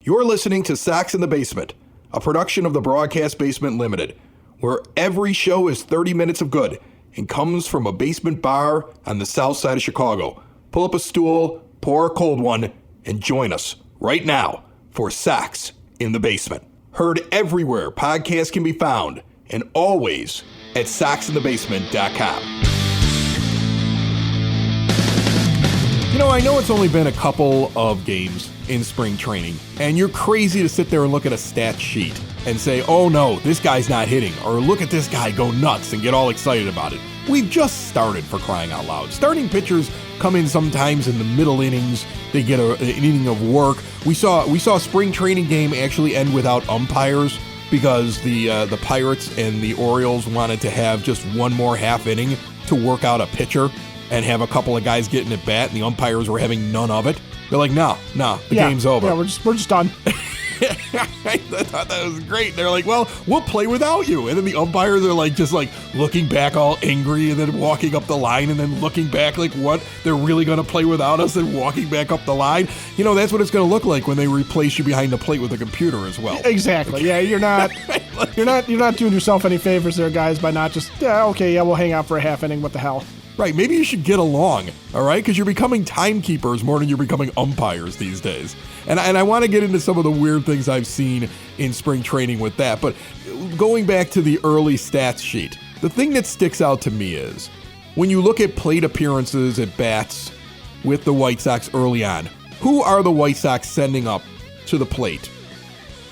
You're listening to Sox in the Basement, a production of the Broadcast Basement Limited, where every show is 30 minutes of good and comes from a basement bar on the south side of Chicago. Pull up a stool, pour a cold one, and join us right now for Sox in the Basement. Heard everywhere podcasts can be found, and always at soxinthebasement.com. You know, I know it's only been a couple of games in spring training, and you're crazy to sit there and look at a stat sheet and say, oh no, this guy's not hitting, or look at this guy go nuts and get all excited about it. We've just started, for crying out loud. Starting pitchers come in sometimes in the middle innings. They get an inning of work. We saw a spring training game actually end without umpires because the Pirates and the Orioles wanted to have just one more half inning to work out a pitcher and have a couple of guys getting at bat, and the umpires were having none of it. They're like, no, the game's over. Yeah, we're just done. I thought that was great. They're like, well, we'll play without you. And then the umpires are like, just like looking back all angry and then walking up the line and then looking back like, what? They're really going to play without us and walking back up the line? You know, that's what it's going to look like when they replace you behind the plate with a computer as well. Exactly. Yeah, you're not doing yourself any favors there, guys, by not just, we'll hang out for a half inning. What the hell? Right, maybe you should get along, all right? Because you're becoming timekeepers more than you're becoming umpires these days. And I want to get into some of the weird things I've seen in spring training with that. But going back to the early stats sheet, the thing that sticks out to me is when you look at plate appearances at bats with the White Sox early on, who are the White Sox sending up to the plate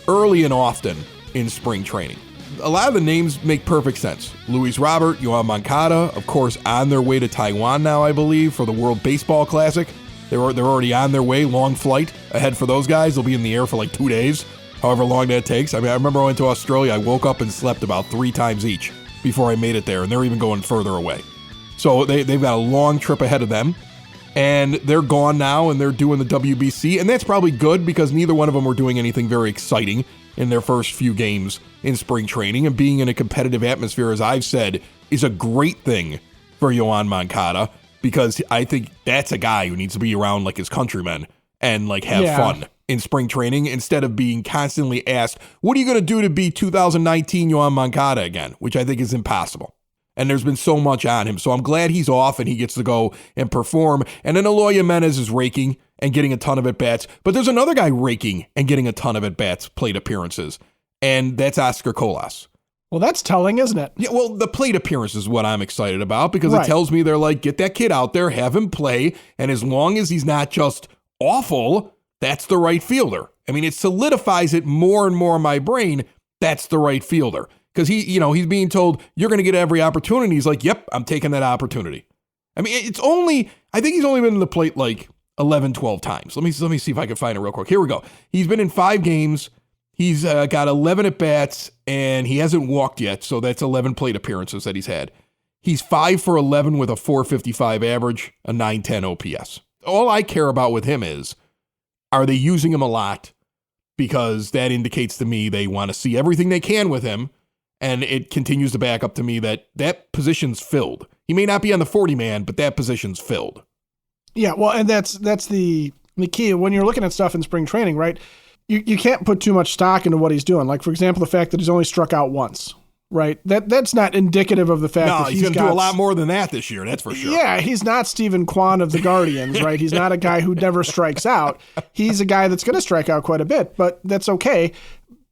early and often in spring training? A lot of the names make perfect sense. Luis Robert, Yoán Moncada, of course, on their way to Taiwan now, I believe, for the World Baseball Classic. They're already on their way, long flight ahead for those guys. They'll be in the air for like 2 days, however long that takes. I mean, I remember I went to Australia. I woke up and slept about 3 times each before I made it there, and they're even going further away. So they've got a long trip ahead of them, and they're gone now, and they're doing the WBC, and that's probably good because neither one of them were doing anything very exciting in their first few games in spring training, and being in a competitive atmosphere, as I've said, is a great thing for Yoán Moncada because I think that's a guy who needs to be around like his countrymen and like have fun in spring training instead of being constantly asked, what are you going to do to be 2019 Yoán Moncada again, which I think is impossible. And there's been so much on him. So I'm glad he's off and he gets to go and perform. And then Eloy Jimenez is raking and getting a ton of at-bats. But there's another guy raking and getting a ton of at-bats, plate appearances. And that's Oscar Colas. Well, that's telling, isn't it? Yeah, well, the plate appearance is what I'm excited about because it tells me they're like, get that kid out there, have him play. And as long as he's not just awful, that's the right fielder. I mean, it solidifies it more and more in my brain. That's the right fielder. Because he's being told, you're going to get every opportunity. He's like, yep, I'm taking that opportunity. I mean, I think he's only been in the plate like 11, 12 times. Let me see if I can find it real quick. Here we go. He's been in 5 games. He's got 11 at-bats, and he hasn't walked yet, so that's 11 plate appearances that he's had. He's 5 for 11 with a 455 average, a 910 OPS. All I care about with him is, are they using him a lot? Because that indicates to me they want to see everything they can with him. And it continues to back up to me that position's filled. He may not be on the 40-man, but that position's filled. Yeah, well, and that's the key. When you're looking at stuff in spring training, right, you can't put too much stock into what he's doing. Like, for example, the fact that he's only struck out once, right? That's not indicative of the fact that he's going to do a lot more than that this year, that's for sure. Yeah, he's not Stephen Kwan of the Guardians, right? He's not a guy who never strikes out. He's a guy that's going to strike out quite a bit, but that's okay.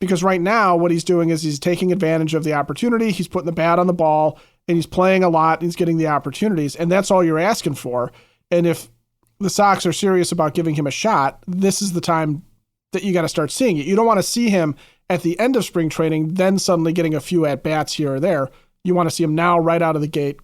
Because right now, what he's doing is he's taking advantage of the opportunity. He's putting the bat on the ball, and he's playing a lot. And he's getting the opportunities, and that's all you're asking for. And if the Sox are serious about giving him a shot, this is the time that you got to start seeing it. You don't want to see him at the end of spring training, then suddenly getting a few at-bats here or there. You want to see him now right out of the gate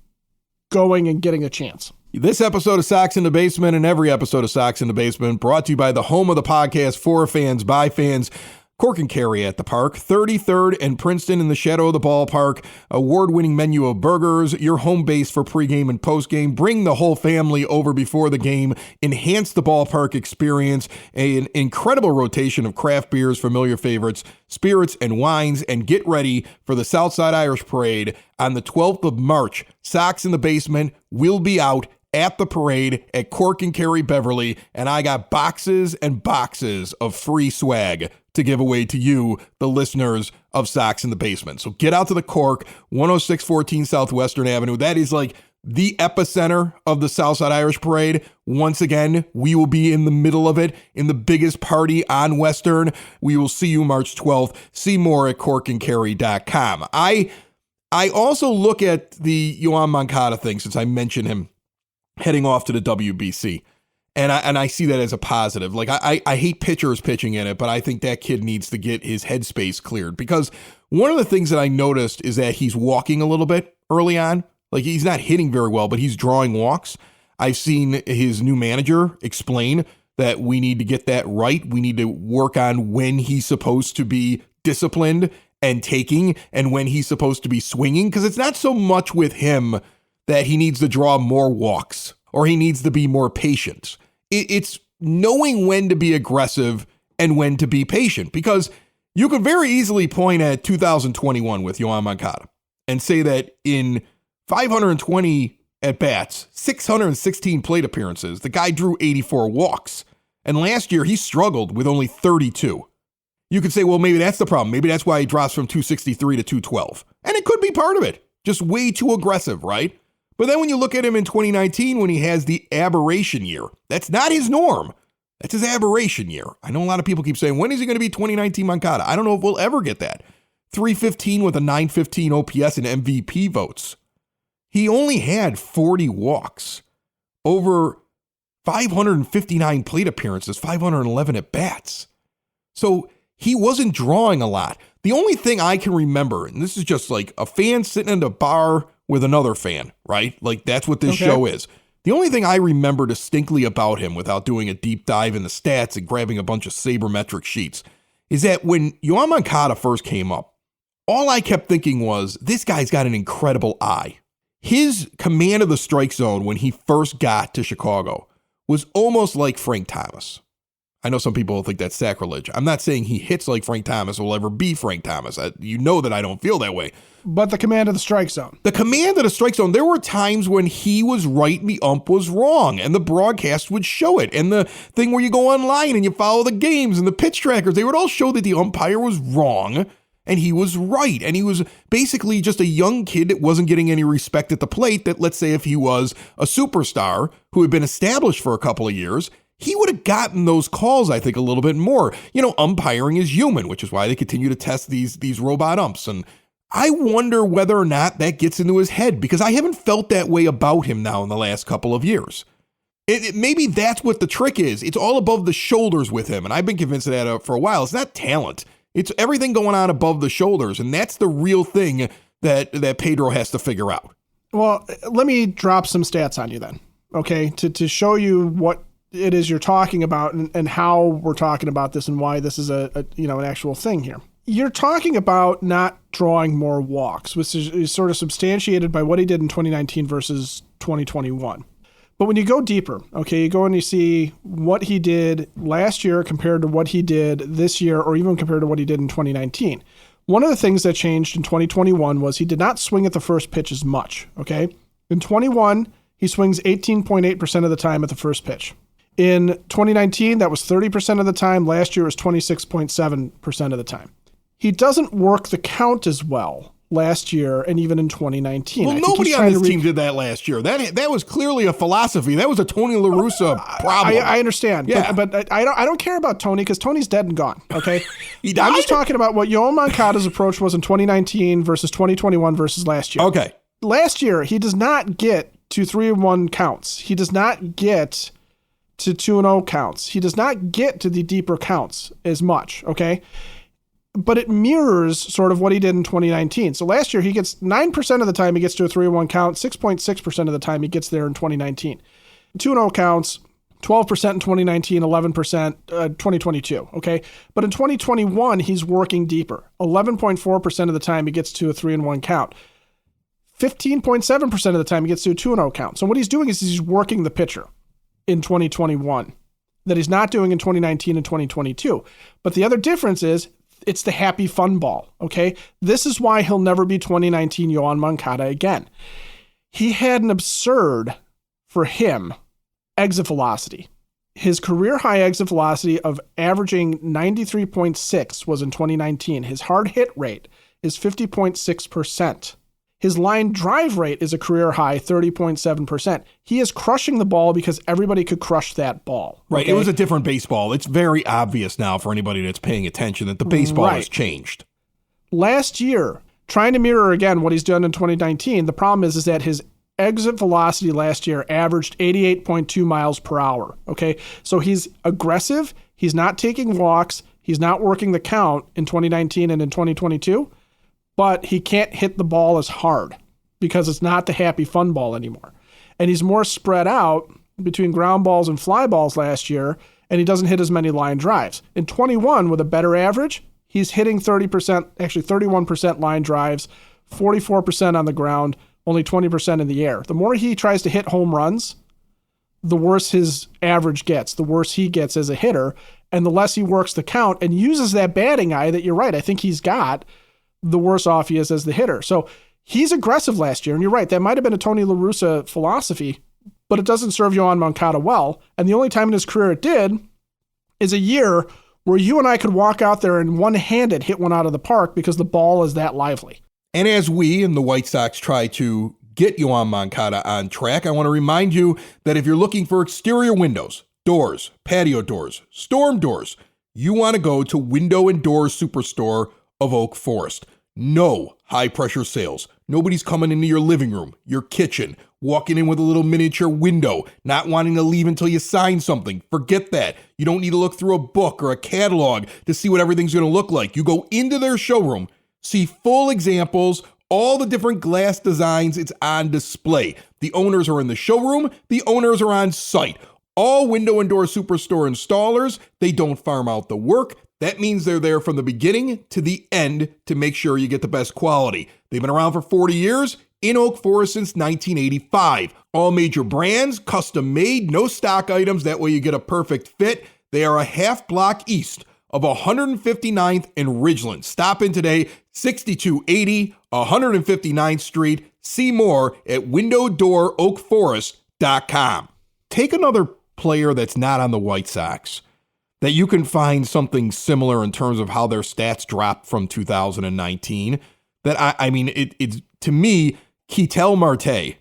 going and getting a chance. This episode of Sox in the Basement and every episode of Sox in the Basement brought to you by the home of the podcast for fans, by fans, Cork and Carry at the Park, 33rd and Princeton in the shadow of the ballpark, award-winning menu of burgers, your home base for pregame and postgame. Bring the whole family over before the game, enhance the ballpark experience, an incredible rotation of craft beers, familiar favorites, spirits, and wines, and get ready for the Southside Irish Parade on the 12th of March. Sox in the Basement will be out at the parade at Cork and Kerry Beverly, and I got boxes and boxes of free swag to give away to you, the listeners of Sox in the Basement. So get out to the Cork, 10614 Southwestern Avenue. That is like the epicenter of the Southside Irish Parade. Once again, we will be in the middle of it, in the biggest party on Western. We will see you March 12th. See more at corkandkerry.com. I also look at the Yoán Moncada thing, since I mentioned him heading off to the WBC. And I see that as a positive. Like, I hate pitchers pitching in it, but I think that kid needs to get his headspace cleared, because one of the things that I noticed is that he's walking a little bit early on. Like, he's not hitting very well, but he's drawing walks. I've seen his new manager explain that we need to get that right. We need to work on when he's supposed to be disciplined and taking and when he's supposed to be swinging, because it's not so much with him that he needs to draw more walks or he needs to be more patient. It's knowing when to be aggressive and when to be patient, because you could very easily point at 2021 with Yoán Moncada and say that in 520 at-bats, 616 plate appearances, the guy drew 84 walks. And last year, he struggled with only 32. You could say, well, maybe that's the problem. Maybe that's why he drops from 263 to 212. And it could be part of it. Just way too aggressive, right? But then when you look at him in 2019, when he has the aberration year, that's not his norm. That's his aberration year. I know a lot of people keep saying, when is he going to be 2019 Moncada? I don't know if we'll ever get that. 315 with a 915 OPS and MVP votes. He only had 40 walks over 559 plate appearances, 511 at bats. So he wasn't drawing a lot. The only thing I can remember, and this is just like a fan sitting in a bar with another fan, right? Like, that's what this show is. The only thing I remember distinctly about him, without doing a deep dive in the stats and grabbing a bunch of sabermetric sheets, is that when Yoán Moncada first came up, all I kept thinking was, this guy's got an incredible eye. His command of the strike zone when he first got to Chicago was almost like Frank Thomas. I know some people think that's sacrilege. I'm not saying he hits like Frank Thomas or will ever be Frank Thomas. You know that I don't feel that way. But the command of the strike zone. The command of the strike zone, there were times when he was right and the ump was wrong, and the broadcast would show it. And the thing where you go online and you follow the games and the pitch trackers, they would all show that the umpire was wrong and he was right. And he was basically just a young kid that wasn't getting any respect at the plate, that, let's say, if he was a superstar who had been established for a couple of years, he would have gotten those calls, I think, a little bit more. You know, umpiring is human, which is why they continue to test these robot umps. And I wonder whether or not that gets into his head, because I haven't felt that way about him now in the last couple of years. Maybe that's what the trick is. It's all above the shoulders with him. And I've been convinced of that for a while. It's not talent. It's everything going on above the shoulders. And that's the real thing that Pedro has to figure out. Well, let me drop some stats on you then, okay, to show you what it is you're talking about and how we're talking about this and why this is an actual thing here. You're talking about not drawing more walks, which is sort of substantiated by what he did in 2019 versus 2021. But when you go deeper, okay, you go and you see what he did last year compared to what he did this year, or even compared to what he did in 2019. One of the things that changed in 2021 was he did not swing at the first pitch as much, okay? In 21, he swings 18.8% of the time at the first pitch. In 2019, that was 30% of the time. Last year was 26.7% of the time. He doesn't work the count as well last year and even in 2019. Well, nobody on this team did that last year. That was clearly a philosophy. That was a Tony La Russa problem. I understand. Yeah. But I don't care about Tony, because Tony's dead and gone, okay? He died? I'm just talking about what Yoán Moncada's approach was in 2019 versus 2021 versus last year. Okay. Last year, he does not get to 3-1 counts. He does not get to 2-0 counts. He does not get to the deeper counts as much, okay? But it mirrors sort of what he did in 2019. So last year, he gets 9% of the time he gets to a 3-1 count, 6.6% of the time he gets there in 2019. 2-0 counts, 12% in 2019, 11% 2022, okay? But in 2021, he's working deeper. 11.4% of the time he gets to a 3-1 count. 15.7% of the time he gets to a 2-0 count. So what he's doing is he's working the pitcher in 2021 that he's not doing in 2019 and 2022. But the other difference is it's the happy fun ball, okay? This is why he'll never be 2019 Yoán Moncada again. He had an absurd for him, exit velocity. His career high exit velocity of averaging 93.6 was in 2019. His hard hit rate is 50.6%. His line drive rate is a career high 30.7%. He is crushing the ball because everybody could crush that ball. Right. Okay? It was a different baseball. It's very obvious now for anybody that's paying attention that the baseball has changed. Last year, trying to mirror again what he's done in 2019, the problem is that his exit velocity last year averaged 88.2 miles per hour. Okay. So he's aggressive. He's not taking walks. He's not working the count in 2019 and in 2022, but he can't hit the ball as hard because it's not the happy fun ball anymore. And he's more spread out between ground balls and fly balls last year, and he doesn't hit as many line drives. In 21, with a better average, he's hitting 30%, actually 31% line drives, 44% on the ground, only 20% in the air. The more he tries to hit home runs, the worse his average gets, the worse he gets as a hitter, and the less he works the count and uses that batting eye that you're right, I think he's got, the worse off he is as the hitter. So he's aggressive last year, and you're right, that might have been a Tony La Russa philosophy, but it doesn't serve Yoán Moncada well. And the only time in his career it did is a year where you and I could walk out there and one-handed hit one out of the park because the ball is that lively. And as we and the White Sox try to get Yoán Moncada on track, I want to remind you that if you're looking for exterior windows, doors, patio doors, storm doors, you want to go to Window and Door Superstore of Oak Forest. No high-pressure sales. Nobody's coming into your living room, your kitchen, walking in with a little miniature window, not wanting to leave until you sign something. Forget that. You don't need to look through a book or a catalog to see what everything's going to look like. You go into their showroom, see full examples, all the different glass designs. It's on display. The owners are in the showroom. The owners are on site. All Window and Door Superstore installers, they don't farm out the work. That means they're there from the beginning to the end to make sure you get the best quality. They've been around for 40 years in Oak Forest since 1985. All major brands, custom made, no stock items. That way you get a perfect fit. They are a half block east of 159th and Ridgeland. Stop in today, 6280 159th Street. See more at windowdooroakforest.com. Take another player that's not on the White Sox that you can find something similar in terms of how their stats dropped from 2019. That it's to me, Ketel Marte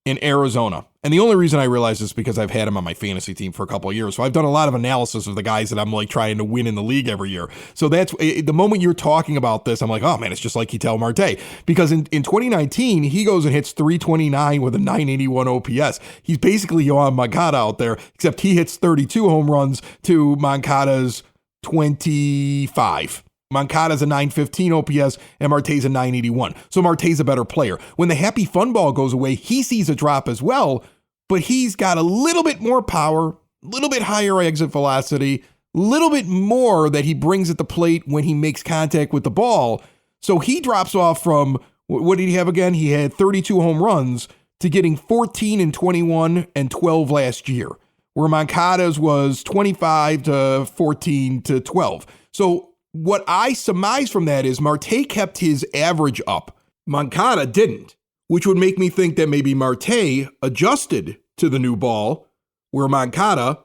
in Arizona. And the only reason I realize this is because I've had him on my fantasy team for a couple of years. So I've done a lot of analysis of the guys that I'm like trying to win in the league every year. So that's the moment you're talking about this, I'm like, oh man, it's just like Ketel Marte. Because in 2019, he goes and hits 329 with a 981 OPS. He's basically Yoán Moncada out there, except he hits 32 home runs to Moncada's 25. Moncada's a 915 OPS and Marte's a 981. So Marte's a better player. When the happy fun ball goes away, he sees a drop as well, but he's got a little bit more power, a little bit higher exit velocity, a little bit more that he brings at the plate when he makes contact with the ball. So he drops off from, what did he have again? He had 32 home runs to getting 14 and 21 and 12 last year, where Moncada's was 25 to 14 to 12. So what I surmise from that is Marte kept his average up. Moncada didn't, which would make me think that maybe Marte adjusted to the new ball where Moncada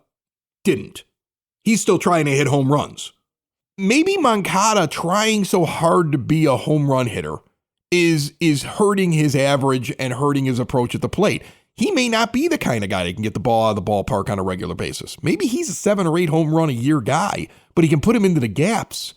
didn't. He's still trying to hit home runs. Maybe Moncada trying so hard to be a home run hitter is hurting his average and hurting his approach at the plate. He may not be the kind of guy that can get the ball out of the ballpark on a regular basis. Maybe he's a 7 or 8 home run a year guy, but he can put him into the gaps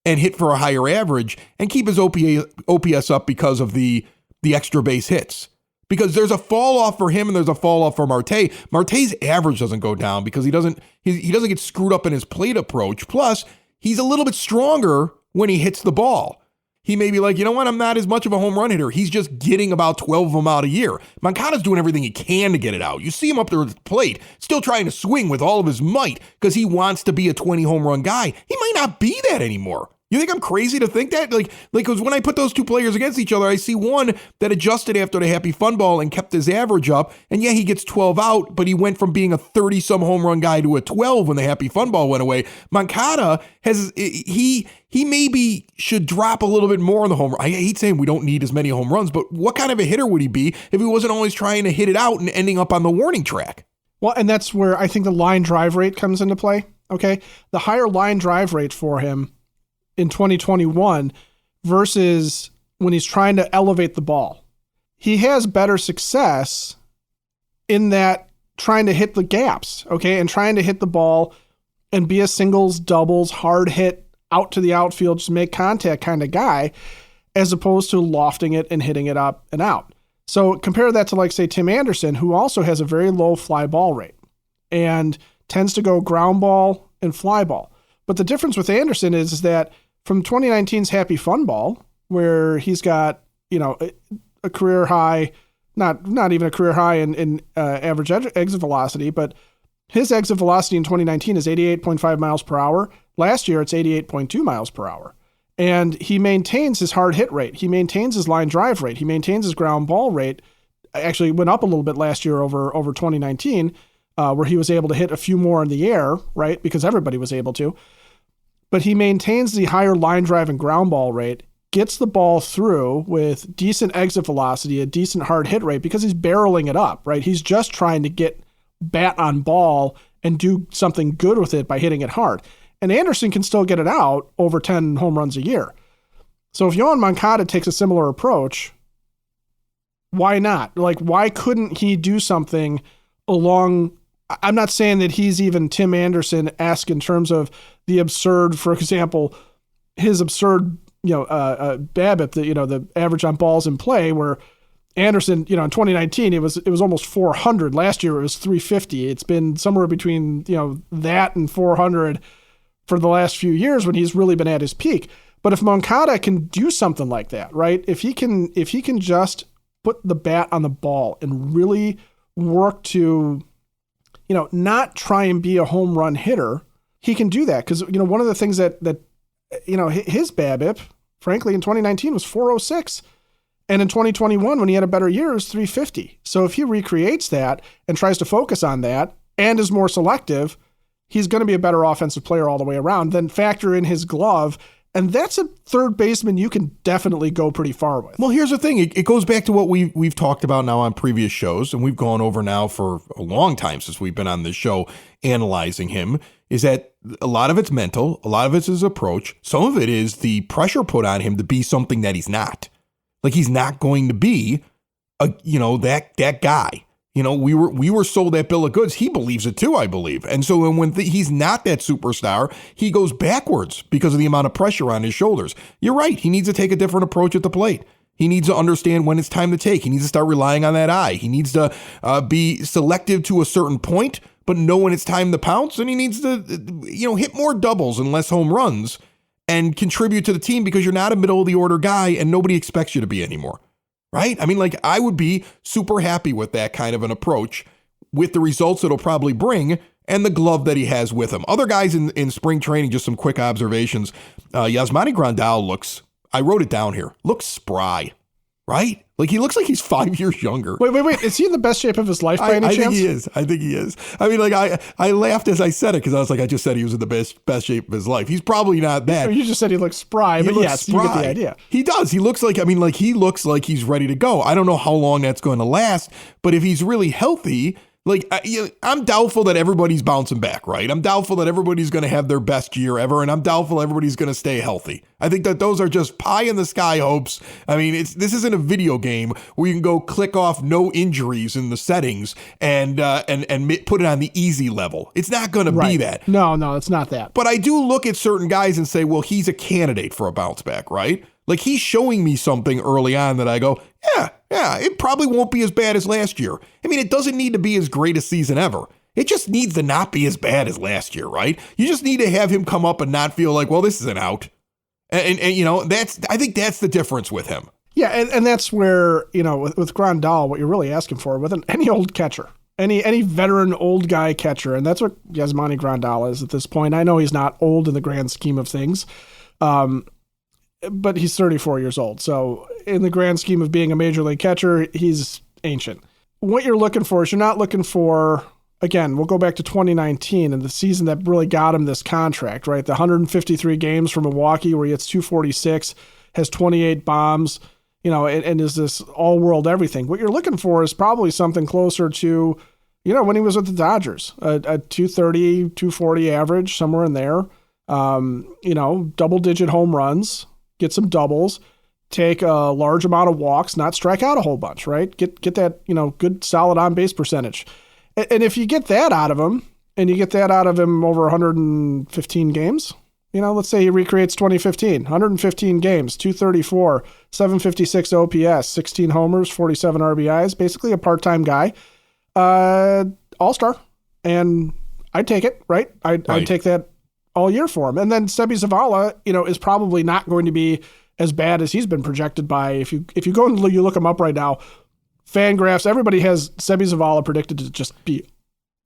and hit for a higher average and keep his OPS up because of the extra base hits. Because there's a fall off for him and there's a fall off for Marte. Marte's average doesn't go down because he doesn't get screwed up in his plate approach. Plus, he's a little bit stronger when he hits the ball. He may be like, you know what, I'm not as much of a home run hitter. He's just getting about 12 of them out a year. Moncada's doing everything he can to get it out. You see him up there at the plate, still trying to swing with all of his might because he wants to be a 20 home run guy. He might not be that anymore. You think I'm crazy to think that? Because when I put those two players against each other, I see one that adjusted after the Happy Fun Ball and kept his average up. And yeah, he gets 12 out, but he went from being a 30-some home run guy to a 12 when the Happy Fun Ball went away. Moncada he maybe should drop a little bit more on the home run. I hate saying we don't need as many home runs, but what kind of a hitter would he be if he wasn't always trying to hit it out and ending up on the warning track? Well, and that's where I think the line drive rate comes into play. Okay. The higher line drive rate for him in 2021 versus when he's trying to elevate the ball. He has better success in that trying to hit the gaps, okay, and trying to hit the ball and be a singles, doubles, hard hit, out to the outfield, just make contact kind of guy, as opposed to lofting it and hitting it up and out. So compare that to, like, say, Tim Anderson, who also has a very low fly ball rate and tends to go ground ball and fly ball. But the difference with Anderson is that from 2019's Happy Fun Ball, where he's got, a career high, not even a career high in average exit velocity, but his exit velocity in 2019 is 88.5 miles per hour. Last year, it's 88.2 miles per hour. And he maintains his hard hit rate. He maintains his line drive rate. He maintains his ground ball rate. Actually went up a little bit last year over 2019, where he was able to hit a few more in the air, right? Because everybody was able to. But he maintains the higher line drive and ground ball rate, gets the ball through with decent exit velocity, a decent hard hit rate, because he's barreling it up, right? He's just trying to get bat on ball and do something good with it by hitting it hard. And Anderson can still get it out over 10 home runs a year. So if Yoán Moncada takes a similar approach, why not? Like, why couldn't he do something along? I'm not saying that he's even Tim Anderson-esque in terms of the absurd, for example, his absurd, BABIP, the average on balls in play, where Anderson, in 2019, it was almost 400. Last year it was 350. It's been somewhere between, that and 400 for the last few years when he's really been at his peak. But if Moncada can do something like that, right? If he can just put the bat on the ball and really work to, not try and be a home run hitter, he can do that. Because, one of the things that his BABIP, frankly, in 2019 was 406. And in 2021, when he had a better year, it was 350. So if he recreates that and tries to focus on that and is more selective, he's going to be a better offensive player all the way around. Then factor in his glove, and that's a third baseman you can definitely go pretty far with. Well, here's the thing. It goes back to what we've talked about now on previous shows, and we've gone over now for a long time since we've been on this show analyzing him, is that a lot of it's mental, a lot of it's his approach. Some of it is the pressure put on him to be something that he's not. Like, he's not going to be that guy. We were sold that bill of goods. He believes it too, I believe. And so when he's not that superstar, he goes backwards because of the amount of pressure on his shoulders. You're right. He needs to take a different approach at the plate. He needs to understand when it's time to take. He needs to start relying on that eye. He needs to be selective to a certain point, but know when it's time to pounce. And he needs to, hit more doubles and less home runs and contribute to the team, because you're not a middle of the order guy and nobody expects you to be anymore. Right? I mean, I would be super happy with that kind of an approach, with the results it'll probably bring and the glove that he has with him. Other guys in spring training, just some quick observations. Yasmani Grandal looks, I wrote it down here, looks spry, right? Like, he looks like he's 5 years younger. Wait. Is he in the best shape of his life by any chance? I think he is. I mean, I laughed as I said it, because I was like, I just said he was in the best shape of his life. He's probably not that. You just said he looks spry, but yes, you get the idea. He does. He looks like, he looks like he's ready to go. I don't know how long that's going to last, but if he's really healthy, I'm doubtful that everybody's bouncing back, right? I'm doubtful that everybody's going to have their best year ever, and I'm doubtful everybody's going to stay healthy. I think that those are just pie in the sky hopes. I mean, this isn't a video game where you can go click off no injuries in the settings and put it on the easy level. It's not going to be that. No, it's not that. But I do look at certain guys and say, well, he's a candidate for a bounce back, right? Like, he's showing me something early on that I go, yeah, it probably won't be as bad as last year. I mean, it doesn't need to be his greatest season ever. It just needs to not be as bad as last year, right? You just need to have him come up and not feel like, well, this isn't out. And I think that's the difference with him. Yeah, and that's where, with Grandal, what you're really asking for with any old catcher, any veteran old guy catcher, and that's what Yasmani Grandal is at this point. I know he's not old in the grand scheme of things, But he's 34 years old. So in the grand scheme of being a major league catcher, he's ancient. What you're looking for is you're not looking for, again, we'll go back to 2019 and the season that really got him this contract, right? The 153 games for Milwaukee where he hits 246, has 28 bombs, and is this all-world everything. What you're looking for is probably something closer to, when he was with the Dodgers, a 230, 240 average, somewhere in there. Double-digit home runs, get some doubles, take a large amount of walks, not strike out a whole bunch, right? Get that, good solid on-base percentage. And if you get that out of him, and you get that out of him over 115 games, let's say he recreates 2015, 115 games, 234, 756 OPS, 16 homers, 47 RBIs, basically a part-time guy, all-star. And I'd take it, right? I'd take that all year for him. And then Sebi Zavala, is probably not going to be as bad as he's been projected by. If you go and you look him up right now, Fangraphs, everybody has Sebi Zavala predicted to just be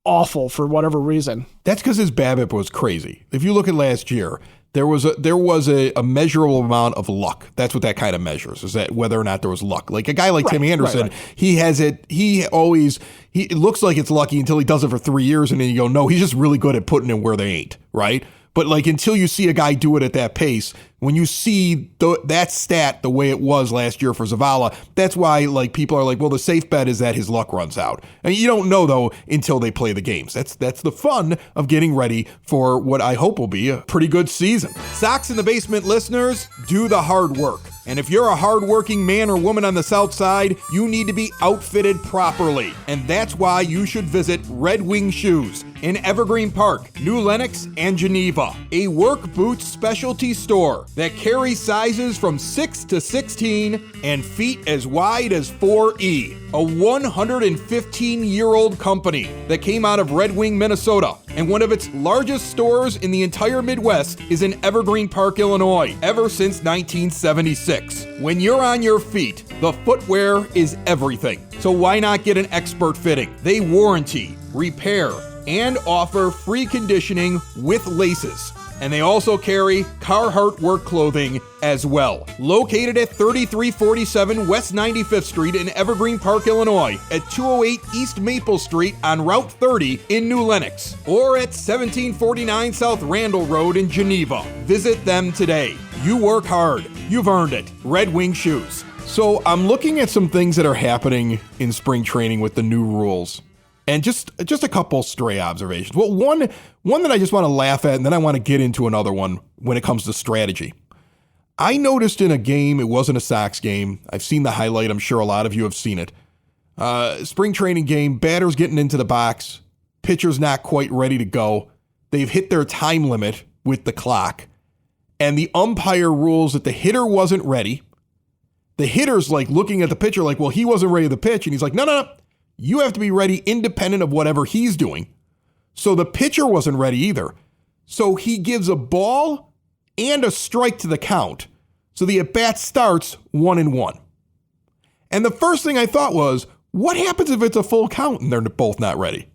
awful for whatever reason. That's because his BABIP was crazy. If you look at last year, there was a measurable amount of luck. That's what that kind of measures, is that whether or not there was luck. Like a guy like Tim Anderson, he has it. It looks like it's lucky until he does it for 3 years, and then you go, no, he's just really good at putting it where they ain't, right? But like until you see a guy do it at that pace, when you see that stat the way it was last year for Zavala, that's why like people are like, well, the safe bet is that his luck runs out. And you don't know though until they play the games. That's the fun of getting ready for what I hope will be a pretty good season. Sox in the Basement listeners, do the hard work. And if you're a hardworking man or woman on the South Side, you need to be outfitted properly. And that's why you should visit Red Wing Shoes in Evergreen Park, New Lenox, and Geneva. A work boots specialty store that carries sizes from 6 to 16 and feet as wide as 4E. A 115-year-old company that came out of Red Wing, Minnesota. And one of its largest stores in the entire Midwest is in Evergreen Park, Illinois, ever since 1976. When you're on your feet, the footwear is everything. So why not get an expert fitting? They warranty, repair, and offer free conditioning with laces. And they also carry Carhartt work clothing as well. Located at 3347 West 95th Street in Evergreen Park, Illinois, at 208 East Maple Street on Route 30 in New Lenox, or at 1749 South Randall Road in Geneva. Visit them today. You work hard. You've earned it. Red Wing Shoes. So I'm looking at some things that are happening in spring training with the new rules. And just a couple stray observations. Well, one that I just want to laugh at, and then I want to get into another one when it comes to strategy. I noticed in a game, it wasn't a Sox game. I've seen the highlight. I'm sure a lot of you have seen it. Spring training game, batters getting into the box, pitcher's not quite ready to go. They've hit their time limit with the clock, and the umpire rules that the hitter wasn't ready. The hitter's like looking at the pitcher like, well, he wasn't ready to pitch, and he's like, no. You have to be ready independent of whatever he's doing. So the pitcher wasn't ready either. So he gives a ball and a strike to the count. So the at-bat starts 1-1. And the first thing I thought was, what happens if it's a full count and they're both not ready?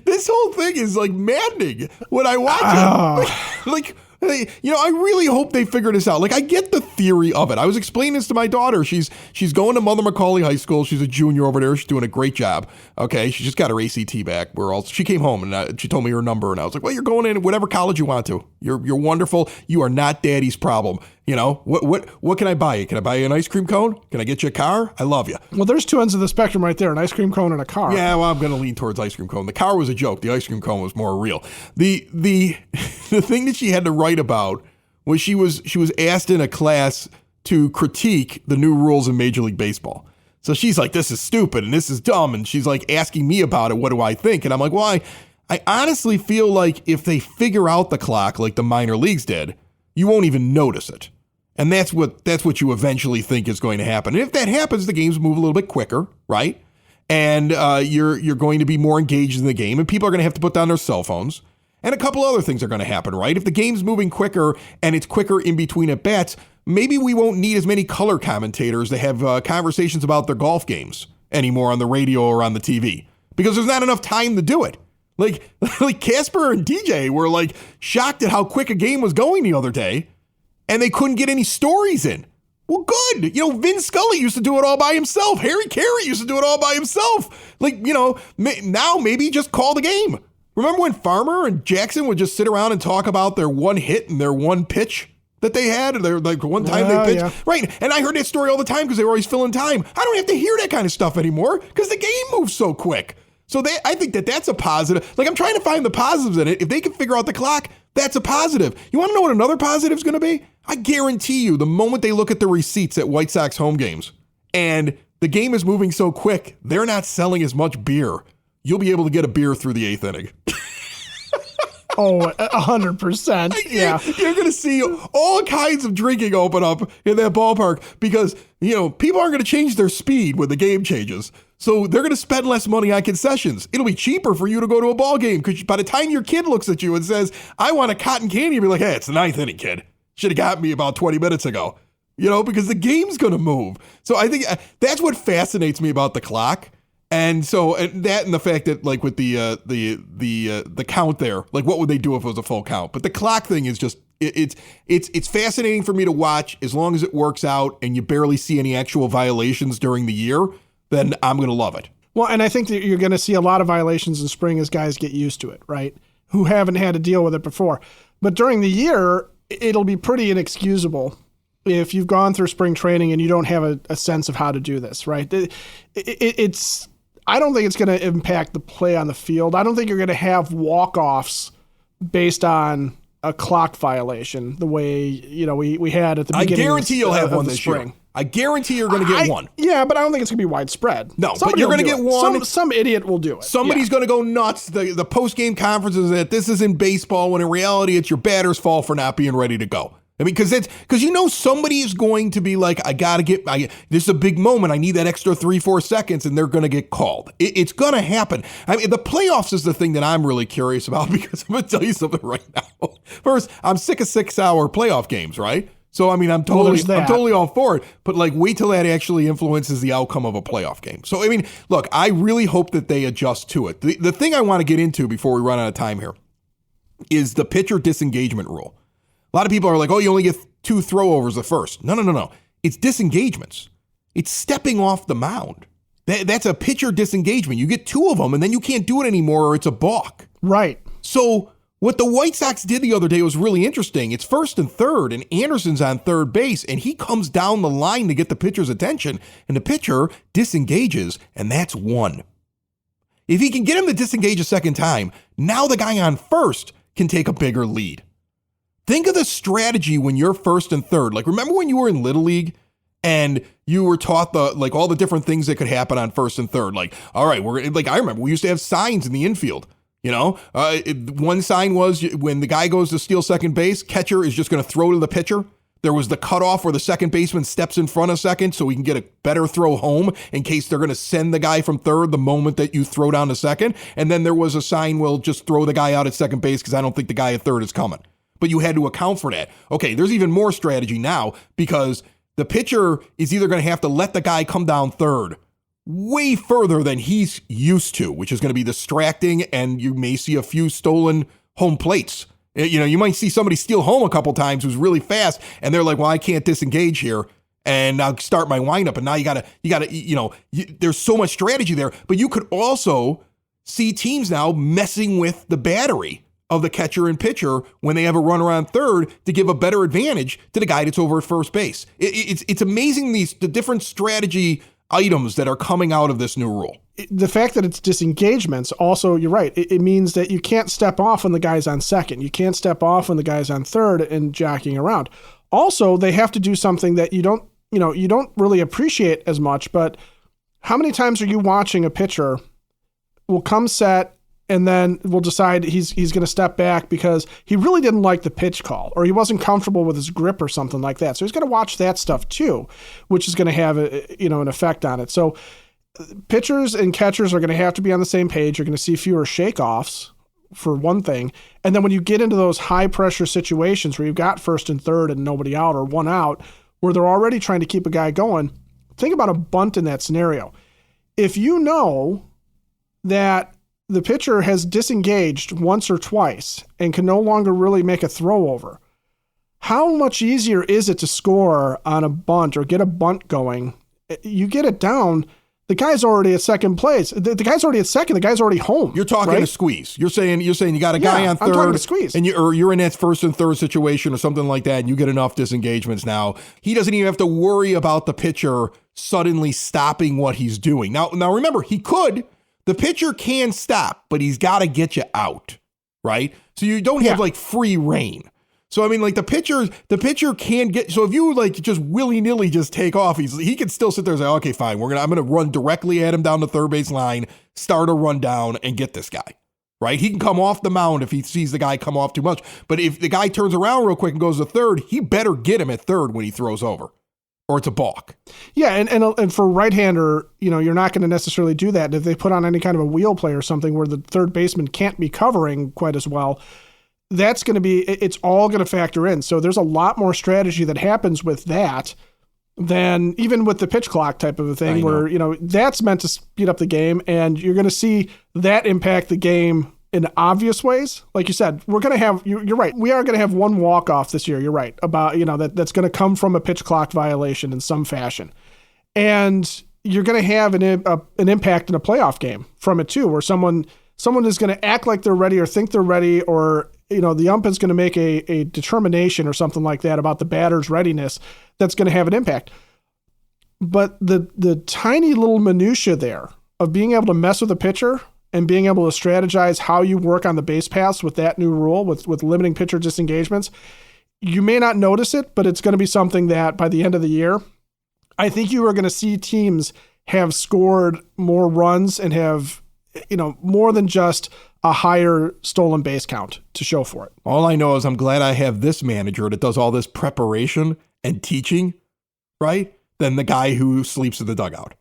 This whole thing is like maddening when I watch it. I really hope they figure this out. Like, I get the theory of it. I was explaining this to my daughter. She's going to Mother McCauley High School. She's a junior over there. She's doing a great job. Okay, she just got her ACT back. She came home and she told me her number, and I was like, well, you're going in whatever college you want to. You're wonderful. You are not daddy's problem. What can I buy you? Can I buy you an ice cream cone? Can I get you a car? I love you. Well, there's two ends of the spectrum right there, an ice cream cone and a car. Yeah, well, I'm going to lean towards ice cream cone. The car was a joke. The ice cream cone was more real. The thing that she had to write about was she was asked in a class to critique the new rules in Major League Baseball. So she's like, this is stupid and this is dumb. And she's like asking me about it. What do I think? And I'm like, well, I honestly feel like if they figure out the clock like the minor leagues did, you won't even notice it. And that's what you eventually think is going to happen. And if that happens, the games move a little bit quicker, right? And you're going to be more engaged in the game, and people are going to have to put down their cell phones. And a couple other things are going to happen, right? If the game's moving quicker and it's quicker in between at bats, maybe we won't need as many color commentators to have conversations about their golf games anymore on the radio or on the TV, because there's not enough time to do it. Like Casper and DJ were like shocked at how quick a game was going the other day, and they couldn't get any stories in. Well, good. Vin Scully used to do it all by himself. Harry Carey used to do it all by himself. Now maybe just call the game. Remember when Farmer and Jackson would just sit around and talk about their one hit and their one pitch that they had, or their one time they pitched? Yeah. Right. And I heard that story all the time because they were always filling time. I don't have to hear that kind of stuff anymore because the game moves so quick. So I think that's a positive. I'm trying to find the positives in it. If they can figure out the clock, that's a positive. You want to know what another positive is going to be? I guarantee you the moment they look at the receipts at White Sox home games and the game is moving so quick, they're not selling as much beer. You'll be able to get a beer through the 8th inning. Oh, 100%. Yeah. You're going to see all kinds of drinking open up in that ballpark because, people aren't going to change their speed when the game changes. So they're going to spend less money on concessions. It'll be cheaper for you to go to a ball game because by the time your kid looks at you and says, I want a cotton candy, you'll be like, hey, it's the 9th inning, kid. Should have got me about 20 minutes ago, because the game's going to move. So I think that's what fascinates me about the clock. And so that and the fact that with the count there, what would they do if it was a full count? But the clock thing is just it's fascinating for me to watch as long as it works out and you barely see any actual violations during the year, then I'm going to love it. Well, and I think that you're going to see a lot of violations in spring as guys get used to it, right? Who haven't had to deal with it before. But during the year, it'll be pretty inexcusable if you've gone through spring training and you don't have a sense of how to do this, right? I don't think it's going to impact the play on the field. I don't think you're going to have walk-offs based on a clock violation the way we had at the beginning. I guarantee you'll have one this spring. Year. I guarantee you're going to get one. Yeah, but I don't think it's going to be widespread. No, but you're going to get one. Some idiot will do it. Somebody's going to go nuts. The post-game conferences that this is in baseball when in reality it's your batter's fault for not being ready to go. I mean, because somebody is going to be like, this is a big moment. I need that extra 3-4 seconds, and they're going to get called. It's going to happen. I mean, the playoffs is the thing that I'm really curious about because I'm going to tell you something right now. First, I'm sick of 6-hour playoff games, right? So, I mean, I'm totally all for it. But wait till that actually influences the outcome of a playoff game. So, I mean, look, I really hope that they adjust to it. The thing I want to get into before we run out of time here is the pitcher disengagement rule. A lot of people are like, oh, you only get 2 throwovers at first. No. It's disengagements. It's stepping off the mound. That's a pitcher disengagement. You get 2 of them, and then you can't do it anymore, or it's a balk. Right. So what the White Sox did the other day was really interesting. It's 1st and 3rd, and Anderson's on third base, and he comes down the line to get the pitcher's attention, and the pitcher disengages, and that's 1. If he can get him to disengage a second time, now the guy on first can take a bigger lead. Think of the strategy when you're 1st and 3rd. Remember when you were in Little League and you were taught all the different things that could happen on 1st and 3rd? All right, I remember we used to have signs in the infield. One sign was when the guy goes to steal second base, catcher is just going to throw to the pitcher. There was the cutoff where the second baseman steps in front of second so he can get a better throw home in case they're going to send the guy from third the moment that you throw down to second. And then there was a sign, well, just throw the guy out at second base because I don't think the guy at third is coming. But you had to account for that. Okay, there's even more strategy now because the pitcher is either going to have to let the guy come down third way further than he's used to, which is going to be distracting, and you may see a few stolen home plates. You might see somebody steal home a couple times who's really fast, and they're like, well, I can't disengage here, and I'll start my windup. And now you gotta, there's so much strategy there. But you could also see teams now messing with the battery of the catcher and pitcher when they have a runner on third to give a better advantage to the guy that's over at first base. It's amazing the different strategy items that are coming out of this new rule. The fact that it's disengagements also, you're right, it means that you can't step off when the guy's on second. You can't step off when the guy's on third and jockeying around. Also, they have to do something that you don't really appreciate as much, but how many times are you watching a pitcher will come set and then we'll decide he's going to step back because he really didn't like the pitch call or he wasn't comfortable with his grip or something like that. So he's going to watch that stuff too, which is going to have an effect on it. So pitchers and catchers are going to have to be on the same page. You're going to see fewer shakeoffs for one thing. And then when you get into those high pressure situations where you've got first and third and nobody out or one out, where they're already trying to keep a guy going, think about a bunt in that scenario. If you know that the pitcher has disengaged once or twice and can no longer really make a throw over, how much easier is it to score on a bunt or get a bunt going? You get it down, the guy's already at second place. The guy's already at second. The guy's already home. You're talking right? a squeeze. You're saying you got a guy on third. I'm talking a squeeze. And you're in that first and third situation or something like that, and you get enough disengagements now. He doesn't even have to worry about the pitcher suddenly stopping what he's doing. Now remember, he could. The pitcher can stop, but he's got to get you out, right? So you don't have like free reign. So I mean, like the pitcher can get. So if you like just willy-nilly just take off, he can still sit there and say, okay, fine, I'm gonna run directly at him down the third base line, start a run down, and get this guy. Right? He can come off the mound if he sees the guy come off too much. But if the guy turns around real quick and goes to third, he better get him at third when he throws over, or it's a balk. Yeah, and for right-hander, you're not going to necessarily do that. If they put on any kind of a wheel play or something where the third baseman can't be covering quite as well, that's going to be, it's all going to factor in. So there's a lot more strategy that happens with that than even with the pitch clock type of a thing where, that's meant to speed up the game, and you're going to see that impact the game in obvious ways. Like you said, we're going to have, you're right, we are going to have one walk-off this year, you're right, about, that's going to come from a pitch clock violation in some fashion. And you're going to have an impact in a playoff game from it too, where someone is going to act like they're ready or think they're ready, or the ump is going to make a determination or something like that about the batter's readiness that's going to have an impact. But the tiny little minutia there of being able to mess with a pitcher and being able to strategize how you work on the base paths with that new rule, with limiting pitcher disengagements, you may not notice it, but it's going to be something that by the end of the year, I think you are going to see teams have scored more runs and have, more than just a higher stolen base count to show for it. All I know is I'm glad I have this manager that does all this preparation and teaching, right? Than the guy who sleeps in the dugout.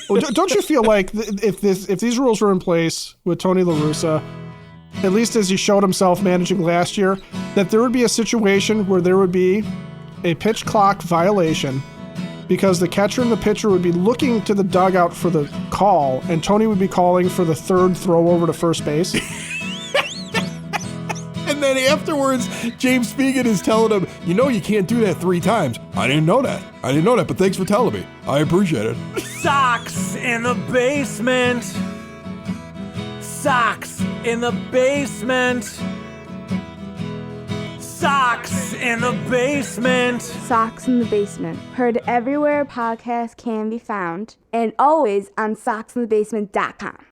Well, don't you feel like if these rules were in place with Tony La Russa, at least as he showed himself managing last year, that there would be a situation where there would be a pitch clock violation because the catcher and the pitcher would be looking to the dugout for the call, and Tony would be calling for the third throw over to first base. And then afterwards, James Spigen is telling him, you can't do that 3 times. I didn't know that, but thanks for telling me. I appreciate it. Sox in the basement. Sox in the basement. Sox in the basement. Sox in the Basement. Heard everywhere podcasts can be found, and always on soxinthebasement.com.